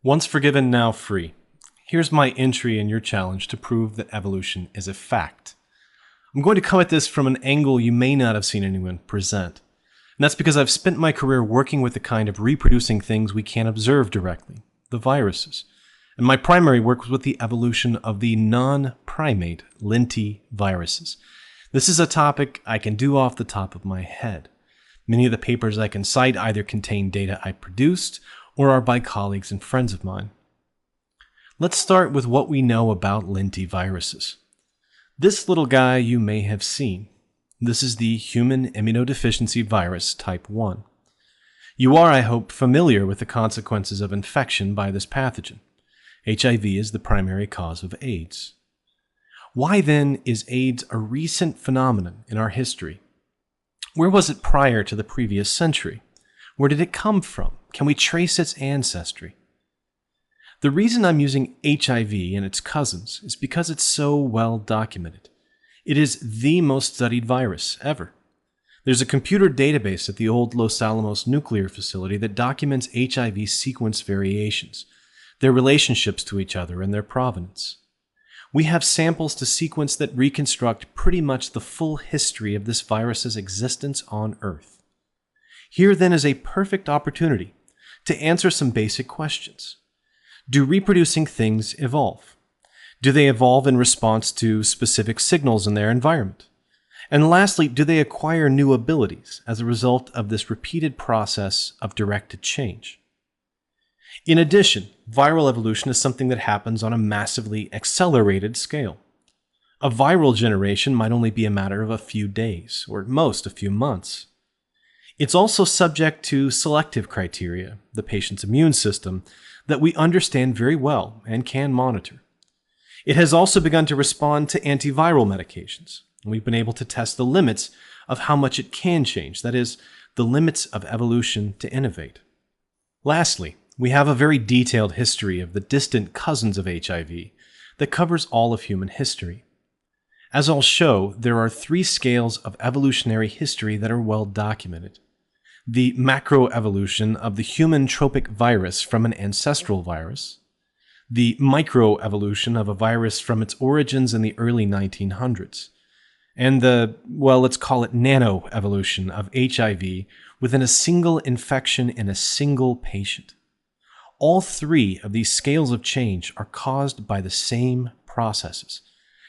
Once forgiven, now free. Here's my entry in your challenge to prove that evolution is a fact. I'm going to come at this from an angle you may not have seen anyone present. And that's because I've spent my career working with the kind of reproducing things we can't observe directly, the viruses. And my primary work was with the evolution of the non-primate lentiviruses. This is a topic I can do off the top of my head. Many of the papers I can cite either contain data I produced or are by colleagues and friends of mine. Let's start with what we know about lentiviruses. This little guy you may have seen. This is the human immunodeficiency virus type 1. You are, I hope, familiar with the consequences of infection by this pathogen. HIV is the primary cause of AIDS. Why then is AIDS a recent phenomenon in our history? Where was it prior to the previous century? Where did it come from? Can we trace its ancestry? The reason I'm using HIV and its cousins is because it's so well documented. It is the most studied virus ever. There's a computer database at the old Los Alamos nuclear facility that documents HIV sequence variations, their relationships to each other, and their provenance. We have samples to sequence that reconstruct pretty much the full history of this virus's existence on Earth. Here then is a perfect opportunity to answer some basic questions. Do reproducing things evolve? Do they evolve in response to specific signals in their environment? And lastly, do they acquire new abilities as a result of this repeated process of directed change? In addition, viral evolution is something that happens on a massively accelerated scale. A viral generation might only be a matter of a few days, or at most a few months. It's also subject to selective criteria, the patient's immune system, that we understand very well and can monitor. It has also begun to respond to antiviral medications. We've been able to test the limits of how much it can change, that is, the limits of evolution to innovate. Lastly, we have a very detailed history of the distant cousins of HIV that covers all of human history. As I'll show, there are 3 scales of evolutionary history that are well documented. The macroevolution of the human tropic virus from an ancestral virus, the microevolution of a virus from its origins in the early 1900s, and the, well, let's call it nanoevolution of HIV within a single infection in a single patient. All 3 of these scales of change are caused by the same processes,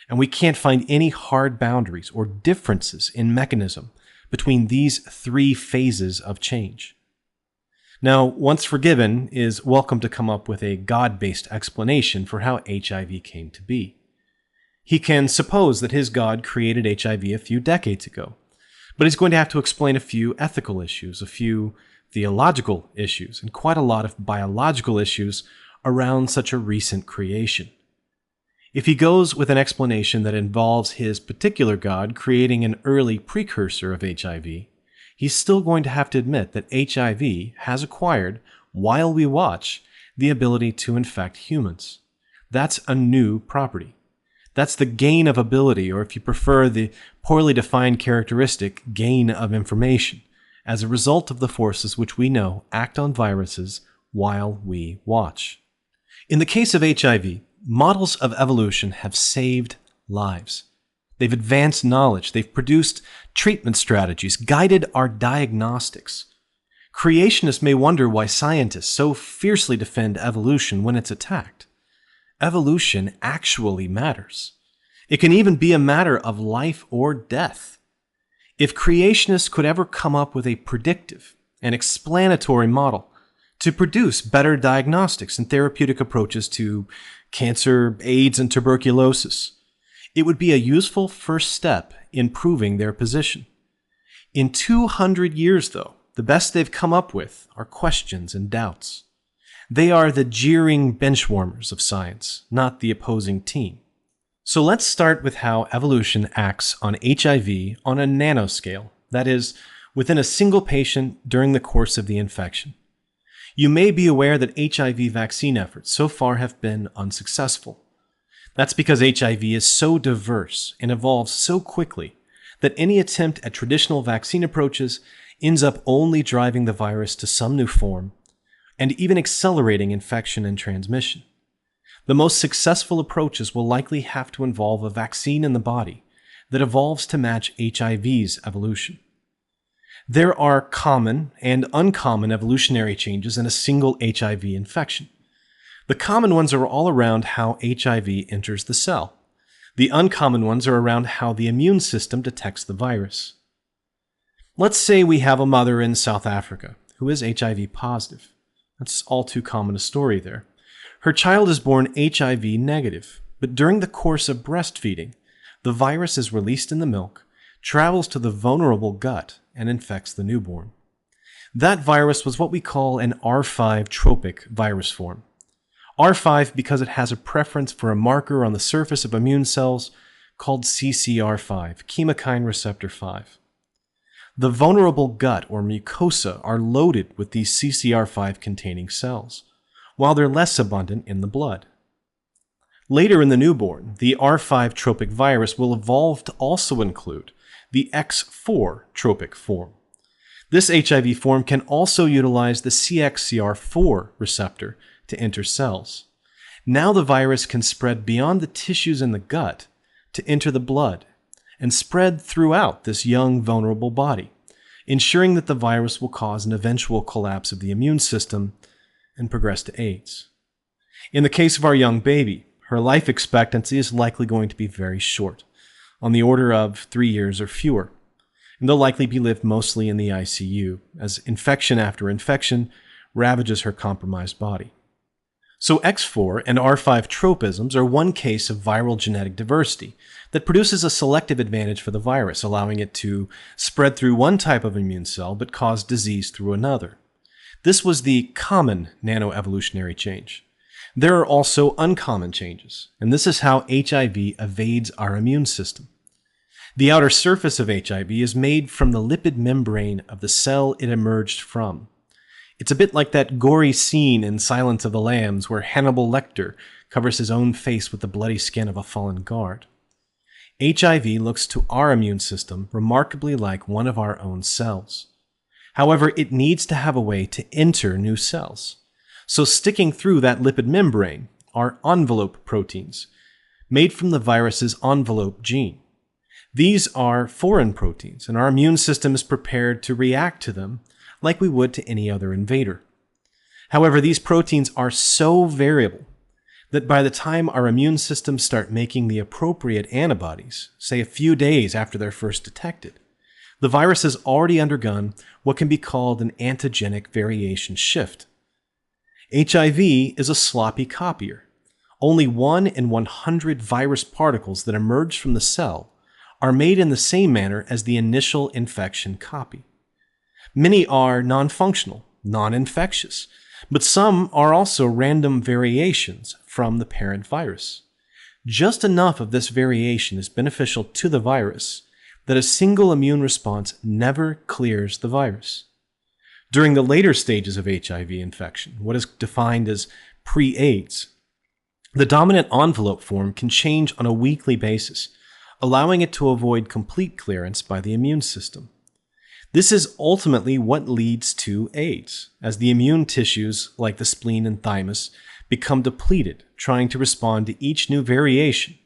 and we can't find any hard boundaries or differences in mechanism between these 3 phases of change. Now, once forgiven is welcome to come up with a God-based explanation for how HIV came to be. He can suppose that his God created HIV a few decades ago, but he's going to have to explain a few ethical issues, a few theological issues, and quite a lot of biological issues around such a recent creation. If he goes with an explanation that involves his particular God creating an early precursor of HIV, he's still going to have to admit that HIV has acquired, while we watch, the ability to infect humans. That's a new property. That's the gain of ability, or if you prefer, the poorly defined characteristic, gain of information, as a result of the forces which we know act on viruses while we watch. In the case of HIV, models of evolution have saved lives. They've advanced knowledge. They've produced treatment strategies, guided our diagnostics. Creationists may wonder why scientists so fiercely defend evolution when it's attacked. Evolution actually matters. It can even be a matter of life or death. If creationists could ever come up with a predictive and explanatory model to produce better diagnostics and therapeutic approaches to cancer, AIDS, and tuberculosis, it would be a useful first step in proving their position. In 200 years, though, the best they've come up with are questions and doubts. They are the jeering benchwarmers of science, not the opposing team. So let's start with how evolution acts on HIV on a nanoscale, that is, within a single patient during the course of the infection. You may be aware that HIV vaccine efforts so far have been unsuccessful. That's because HIV is so diverse and evolves so quickly that any attempt at traditional vaccine approaches ends up only driving the virus to some new form and even accelerating infection and transmission. The most successful approaches will likely have to involve a vaccine in the body that evolves to match HIV's evolution. There are common and uncommon evolutionary changes in a single HIV infection. The common ones are all around how HIV enters the cell. The uncommon ones are around how the immune system detects the virus. Let's say we have a mother in South Africa who is HIV positive. That's all too common a story there. Her child is born HIV negative, but during the course of breastfeeding, the virus is released in the milk, travels to the vulnerable gut, and infects the newborn. That virus was what we call an R5 tropic virus form. R5 because it has a preference for a marker on the surface of immune cells called CCR5, chemokine receptor 5. The vulnerable gut or mucosa are loaded with these CCR5 containing cells, while they're less abundant in the blood. Later in the newborn, the R5 tropic virus will evolve to also include the X4 tropic form. This HIV form can also utilize the CXCR4 receptor to enter cells. Now the virus can spread beyond the tissues in the gut to enter the blood and spread throughout this young, vulnerable body, ensuring that the virus will cause an eventual collapse of the immune system and progress to AIDS. In the case of our young baby, her life expectancy is likely going to be very short, on the order of 3 years or fewer, and they'll likely be lived mostly in the ICU as infection after infection ravages her compromised body. So X4 and R5 tropisms are one case of viral genetic diversity that produces a selective advantage for the virus, allowing it to spread through one type of immune cell but cause disease through another. This was the common nanoevolutionary change. There are also uncommon changes, and this is how HIV evades our immune system. The outer surface of HIV is made from the lipid membrane of the cell it emerged from. It's a bit like that gory scene in Silence of the Lambs where Hannibal Lecter covers his own face with the bloody skin of a fallen guard. HIV looks to our immune system remarkably like one of our own cells. However, it needs to have a way to enter new cells. So sticking through that lipid membrane are envelope proteins, made from the virus's envelope gene. These are foreign proteins, and our immune system is prepared to react to them like we would to any other invader. However, these proteins are so variable that by the time our immune systems start making the appropriate antibodies, say a few days after they're first detected, the virus has already undergone what can be called an antigenic variation shift. HIV is a sloppy copier. Only 1 in 100 virus particles that emerge from the cell are made in the same manner as the initial infection copy. Many are non-functional, non-infectious, but some are also random variations from the parent virus. Just enough of this variation is beneficial to the virus that a single immune response never clears the virus. During the later stages of HIV infection, what is defined as pre-AIDS, the dominant envelope form can change on a weekly basis, allowing it to avoid complete clearance by the immune system. This is ultimately what leads to AIDS, as the immune tissues, like the spleen and thymus, become depleted, trying to respond to each new variation,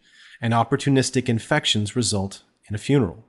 and opportunistic infections result in a funeral.